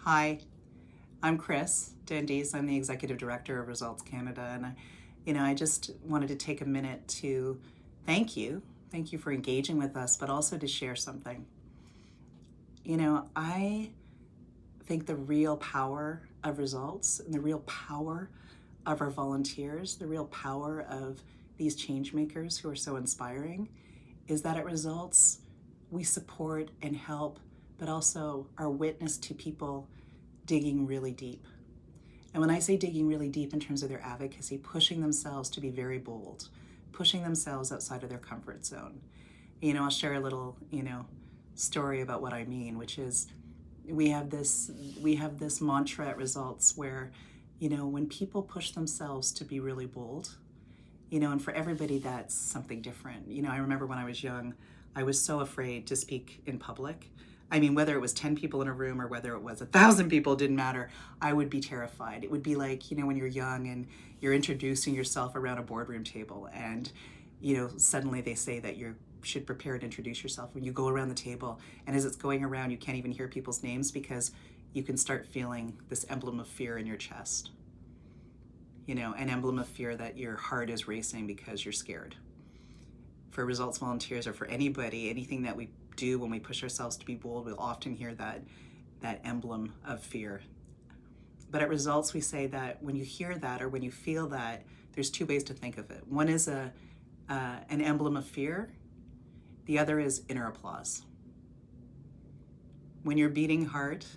Hi, I'm Chris Dendys. I'm the Executive Director of Results Canada, and I just wanted to take a minute to thank you. Thank you for engaging with us, but also to share something. I think the real power of results and the real power of our volunteers, the real power of these change makers who are so inspiring is that at Results, we support and help, but also are witness to people digging really deep. And when I say digging really deep in terms of their advocacy, pushing themselves to be very bold, pushing themselves outside of their comfort zone. I'll share a little, story about what I mean, which is we have this mantra at Results where, when people push themselves to be really bold, and for everybody that's something different. I remember when I was young, I was so afraid to speak in public. I mean, whether it was 10 people in a room or whether it was 1,000 people, didn't matter. I would be terrified. It would be like, when you're young and you're introducing yourself around a boardroom table and, suddenly they say that you should prepare to introduce yourself. When you go around the table and as it's going around, you can't even hear people's names because you can start feeling this emblem of fear in your chest. An emblem of fear that your heart is racing because you're scared. For Results volunteers or for anybody, anything that we do when we push ourselves to be bold, we'll often hear that emblem of fear. But at Results, we say that when you hear that or when you feel that, there's two ways to think of it. One is an emblem of fear. The other is inner applause. When your beating heart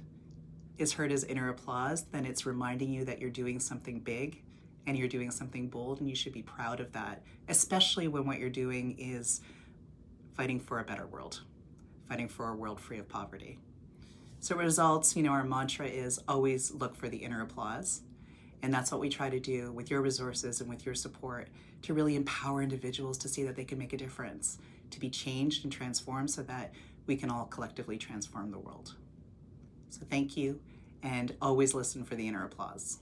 is heard as inner applause, then it's reminding you that you're doing something big and you're doing something bold, and you should be proud of that, especially when what you're doing is fighting for a better world, fighting for a world free of poverty. So Results, our mantra is always look for the inner applause. And that's what we try to do with your resources and with your support to really empower individuals to see that they can make a difference, to be changed and transformed so that we can all collectively transform the world. So thank you, and always listen for the inner applause.